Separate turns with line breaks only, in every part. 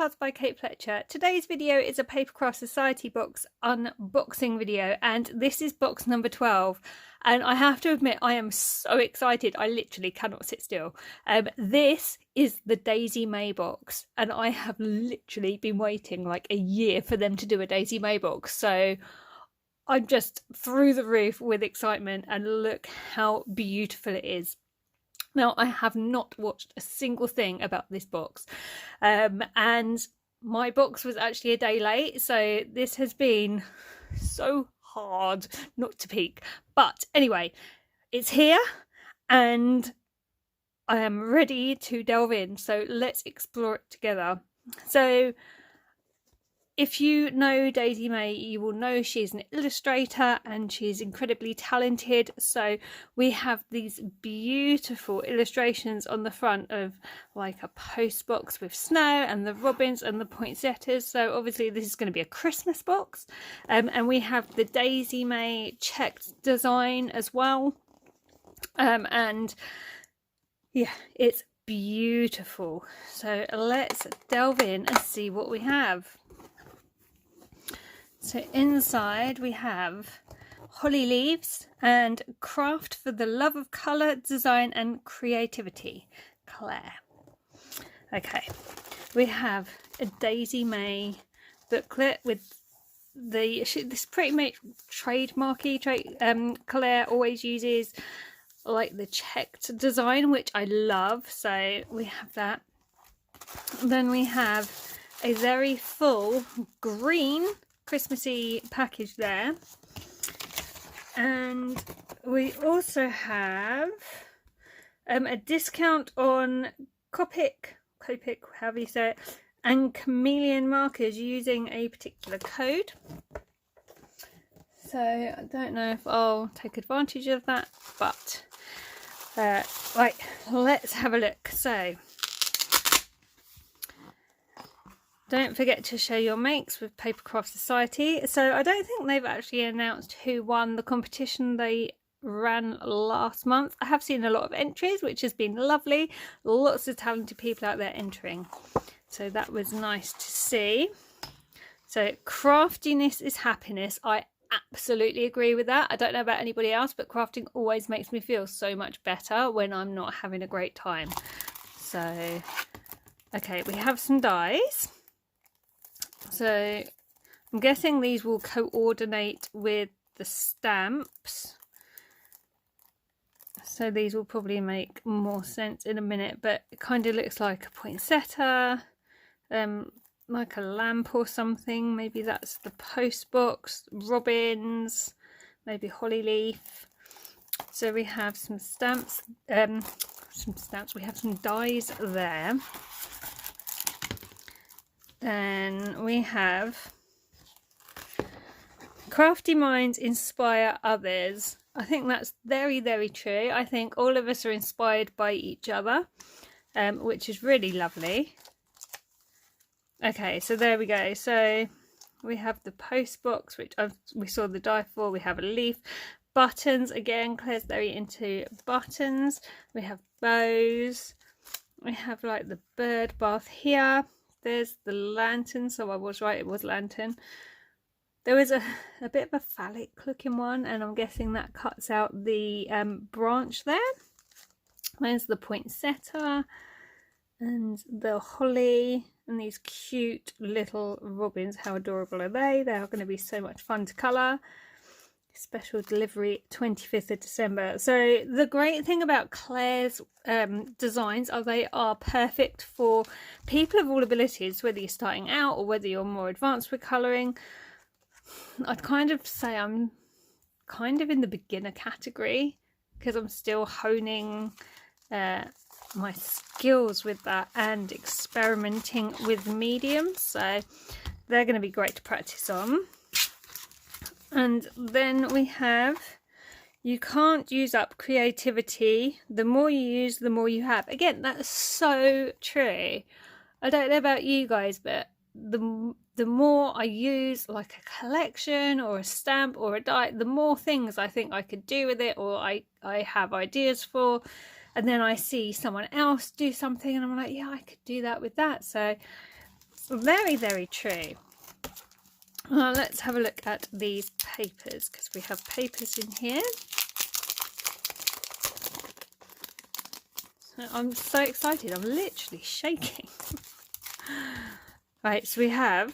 Cards by Kate Fletcher. Today's video is a Papercraft Society box unboxing video, and this is box number 12. And I have to admit, I am so excited. I literally cannot sit still. This is the Daisy Mae box, and I have literally been waiting like a year for them to do a Daisy Mae box. So I'm just through the roof with excitement, and look how beautiful it is. Now, I have not watched a single thing about this box, and my box was actually a day late, so this has been so hard not to peek. But anyway, it's here and I am ready to delve in, so let's explore it together. So if you know Daisy Mae, you will know she's an illustrator and she's incredibly talented. So we have these beautiful illustrations on the front of like a post box with snow and the robins and the poinsettias. So obviously this is going to be a Christmas box. And we have the Daisy Mae checked design as well. And yeah, it's beautiful. So let's delve in and see what we have. So inside we have holly leaves and craft for the love of colour, design and creativity, Claire. Okay, we have a Daisy Mae booklet with this pretty much trademarky. Claire always uses like the checked design, which I love. So we have that. Then we have a very full green Christmassy package there, and we also have a discount on Copic, however you say it, and chameleon markers using a particular code. So I don't know if I'll take advantage of that, but right, let's have a look. So don't forget to share your makes with Papercraft Society. So I don't think they've actually announced who won the competition they ran last month. I have seen a lot of entries, which has been lovely. Lots of talented people out there entering. So that was nice to see. So craftiness is happiness. I absolutely agree with that. I don't know about anybody else, but crafting always makes me feel so much better when I'm not having a great time. So, okay, we have some dies. So I'm guessing these will coordinate with the stamps. So these will probably make more sense in a minute, but it kind of looks like a poinsettia, like a lamp or something. Maybe that's the post box, robins, maybe holly leaf. So we have some stamps, we have some dies there. Then we have crafty minds inspire others. I think that's very, very true. I think all of us are inspired by each other, which is really lovely. Okay, so there we go. So we have the post box, which we saw the die for. We have a leaf. Buttons, again, Claire's very into buttons. We have bows. We have like the bird bath here. There's the lantern, so I was right, it was lantern. There was a bit of a phallic looking one, and I'm guessing that cuts out the branch there. There's the poinsettia and the holly and these cute little robins. How adorable are they? They are going to be so much fun to colour. Special delivery 25th of December. So the great thing about Claire's designs are they are perfect for people of all abilities, whether you're starting out or whether you're more advanced with colouring. I'd kind of say I'm kind of in the beginner category because I'm still honing my skills with that and experimenting with mediums, so they're going to be great to practice on. And then we have, you can't use up creativity. The more you use, the more you have. Again, that's so true. I don't know about you guys, but the more I use like a collection or a stamp or a die, the more things I think I could do with it, or I have ideas for. And then I see someone else do something and I'm like, yeah, I could do that with that. So very, very true. Well, let's have a look at these papers, because we have papers in here. So I'm so excited, I'm literally shaking. Right, so we have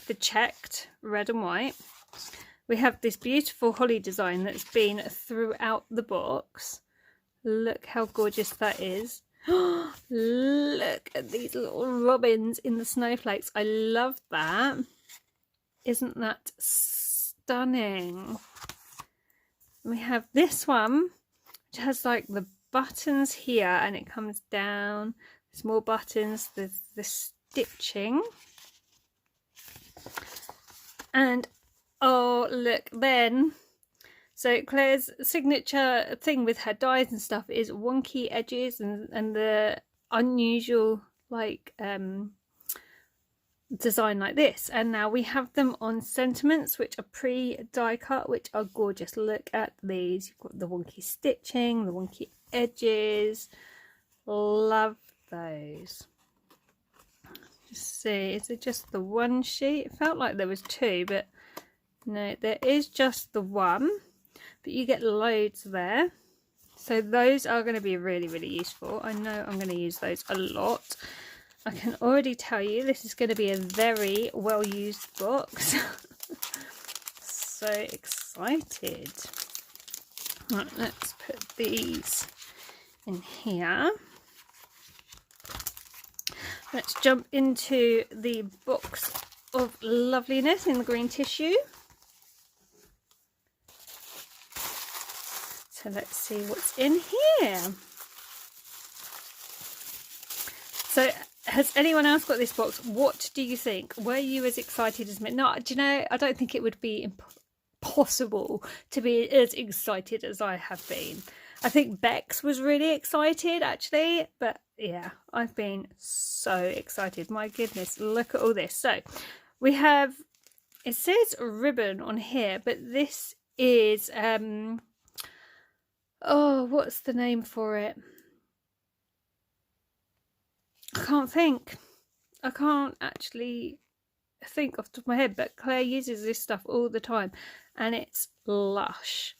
the checked red and white. We have this beautiful holly design that's been throughout the box. Look how gorgeous that is. Look at these little robins in the snowflakes. I love that. Isn't that stunning? We have this one, which has like the buttons here, and it comes down. There's more buttons. There's the stitching. And oh, look, then. So Claire's signature thing with her dies and stuff is wonky edges and the unusual like design like this. And now we have them on sentiments, which are pre-die cut, which are gorgeous. Look at these. You've got the wonky stitching, the wonky edges. Love those. Just see, is it just the one sheet? It felt like there was two, but no, there is just the one. But you get loads there. So those are going to be really, really useful. I know I'm going to use those a lot. I can already tell you this is going to be a very well used box. So excited. Right, let's put these in here. Let's jump into the box of loveliness in the green tissue. So let's see what's in here. So has anyone else got this box? What do you think? Were you as excited as me? No, do you know, I don't think it would be possible to be as excited as I have been. I think Bex was really excited actually, but yeah, I've been so excited. My goodness, look at all this. So we have, it says ribbon on here, but this is oh, what's the name for it? I can't think. I can't actually think off the top of my head, but Claire uses this stuff all the time and it's lush.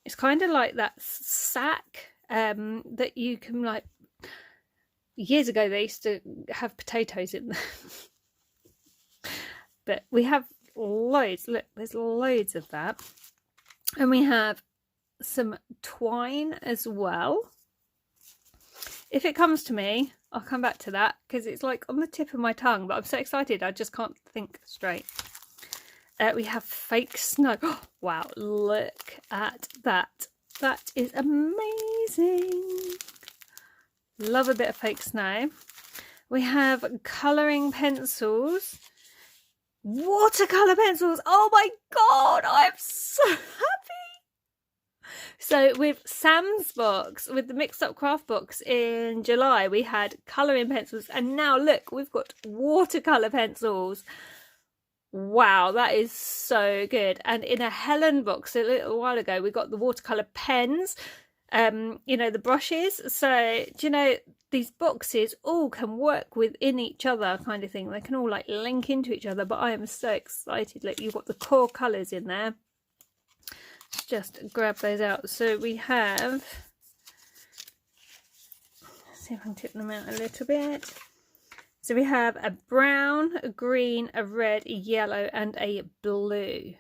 It's kind of like that sack that you can, like, years ago they used to have potatoes in there. But we have loads. Look, there's loads of that. And we have some twine as well. If it comes to me, I'll come back to that because it's like on the tip of my tongue, but I'm so excited I just can't think straight. We have fake snow. Oh, wow, look at that. That is amazing. Love a bit of fake snow. We have colouring pencils. Watercolour pencils. Oh my god, I'm so happy. So with Sam's box, with the mixed up craft box in July, we had colouring pencils, and now look, we've got watercolour pencils. Wow, that is so good. And in a Helen box a little while ago, we got the watercolour pens, you know, the brushes. So, do you know, these boxes all can work within each other kind of thing. They can all like link into each other, but I am so excited. Look, you've got the core colours in there. Let's just grab those out. So we have, let's see if I can tip them out a little bit. So we have a brown, a green, a red, a yellow and a blue.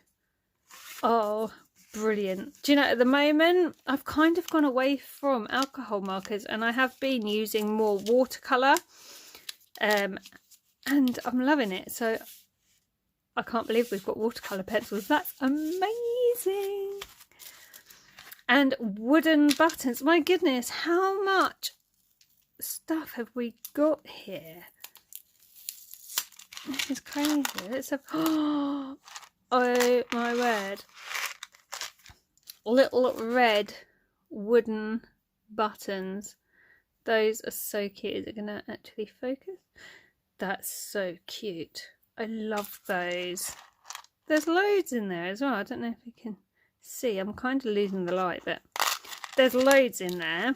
Oh, brilliant. Do you know, at the moment, I've kind of gone away from alcohol markers and I have been using more watercolour. And I'm loving it. So I can't believe we've got watercolour pencils. That's amazing. And wooden buttons. My goodness, how much stuff have we got here? This is crazy. Let's have, oh my word. Little red wooden buttons. Those are so cute. Is it going to actually focus? That's so cute. I love those. There's loads in there as well. I don't know if you can see. I'm kind of losing the light, but there's loads in there.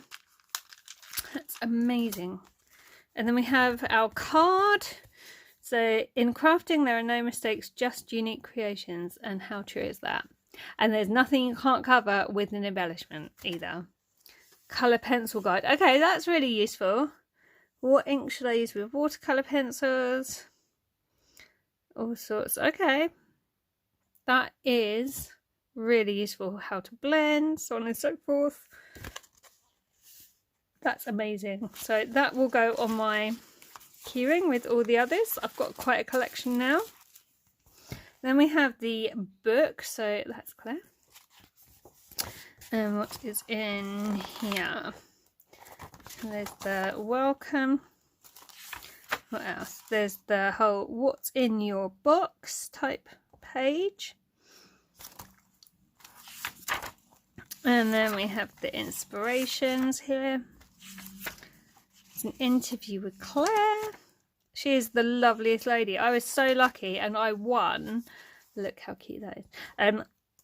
That's amazing. And then we have our card. So in crafting there are no mistakes, just unique creations. And how true is that? And there's nothing you can't cover with an embellishment either. Colour pencil guide. Okay, that's really useful. What ink should I use with watercolour pencils? All sorts. Okay. That is really useful. How to blend, so on and so forth. That's amazing. So that will go on my keyring with all the others. I've got quite a collection now. Then we have the book. So that's Claire. And what is in here? There's the welcome. What else? There's the whole what's in your box type page. And then we have the inspirations here. It's an interview with Claire. She is the loveliest lady. I was so lucky and I won. Look how cute that is.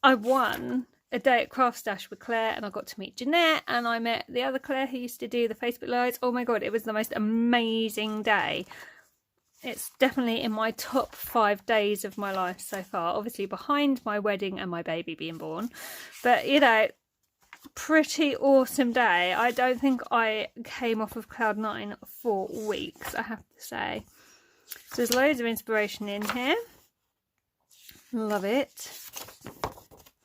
I won a day at Craft Stash with Claire, and I got to meet Jeanette, and I met the other Claire who used to do the Facebook Lives. Oh my god, it was the most amazing day. It's definitely in my top 5 days of my life so far. Obviously behind my wedding and my baby being born. But, you know, pretty awesome day. I don't think I came off of cloud 9 for weeks, I have to say. So there's loads of inspiration in here. Love it.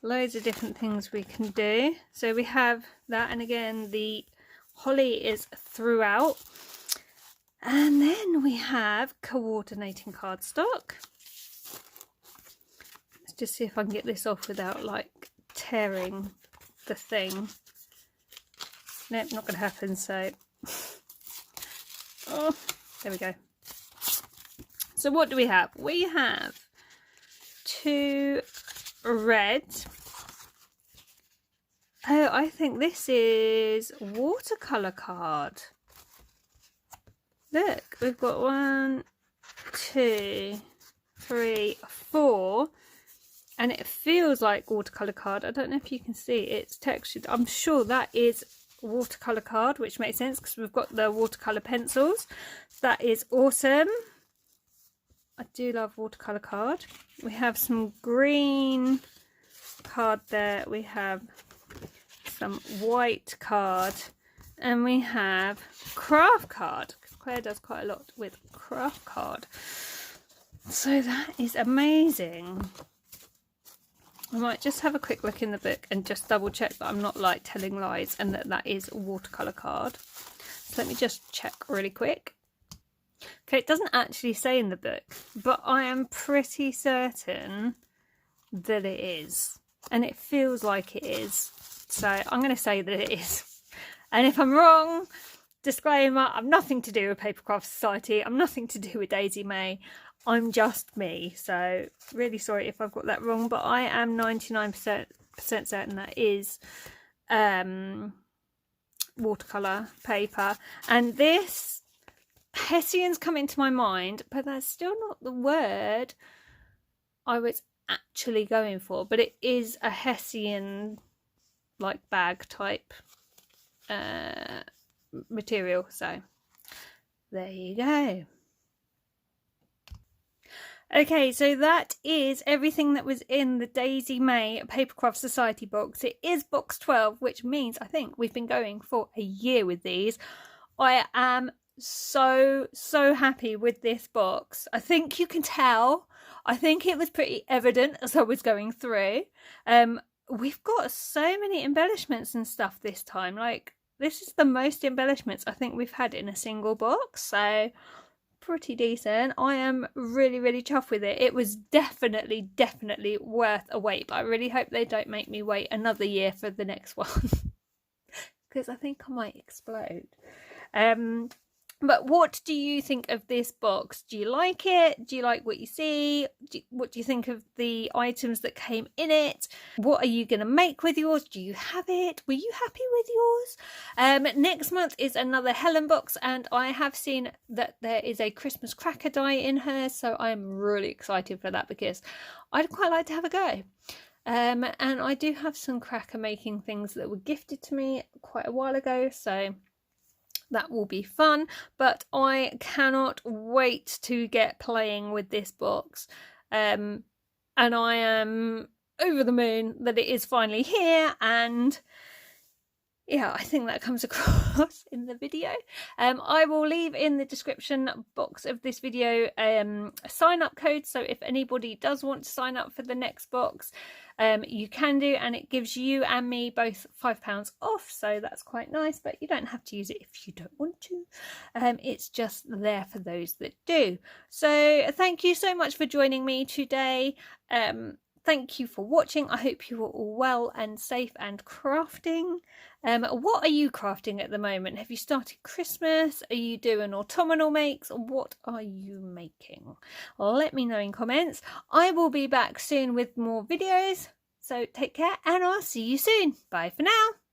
Loads of different things we can do. So we have that, and again the holly is throughout. And then we have coordinating cardstock. Let's just see if I can get this off without like tearing the thing. Nope, not going to happen. So oh, there we go. So what do we have? We have 2 red. Oh, I think this is watercolor card. Look, we've got 1, 2, 3, 4, and it feels like watercolor card. I don't know if you can see it's textured. I'm sure that is watercolor card, which makes sense because we've got the watercolor pencils. That is awesome. I do love watercolor card. We have some green card there. We have some white card, and we have craft card. Claire does quite a lot with craft card. So that is amazing. I might just have a quick look in the book and just double check that I'm not like telling lies and that that is watercolor card. So let me just check really quick. Okay, it doesn't actually say in the book, but I am pretty certain that it is. And it feels like it is. So I'm going to say that it is. And if I'm wrong, disclaimer, I'm nothing to do with Papercraft Society. I'm nothing to do with Daisy Mae. I'm just me. So really sorry if I've got that wrong, but I am 99% certain that is watercolour paper. And this Hessian's come into my mind, but that's still not the word I was actually going for. But it is a Hessian like bag type material. So there you go. Okay, so that is everything that was in the Daisy Mae Papercraft Society box. It is box 12, which means I think we've been going for a year with these. I am so happy with this box. I think you can tell. I think it was pretty evident as I was going through. We've got so many embellishments and stuff this time. Like, this is the most embellishments I think we've had in a single box. So pretty decent. I am really chuffed with it. It was definitely worth a wait, but I really hope they don't make me wait another year for the next one because I think I might explode. But what do you think of this box? Do you like it? Do you like what you see? What do you think of the items that came in it? What are you going to make with yours? Do you have it? Were you happy with yours? Next month is another Helen box, and I have seen that there is a Christmas cracker die in her, so I'm really excited for that because I'd quite like to have a go. And I do have some cracker making things that were gifted to me quite a while ago, so That will be fun, but I cannot wait to get playing with this box. And I am over the moon that it is finally here, and yeah, I think that comes across in the video. I will leave in the description box of this video a sign up code, so if anybody does want to sign up for the next box, you can do, and it gives you and me both £5 off, so that's quite nice, but you don't have to use it if you don't want to. It's just there for those that do. So thank you so much for joining me today. Thank you for watching. I hope you are all well and safe and crafting. What are you crafting at the moment? Have you started Christmas? Are you doing autumnal makes? What are you making? Let me know in comments. I will be back soon with more videos. So take care, and I'll see you soon. Bye for now.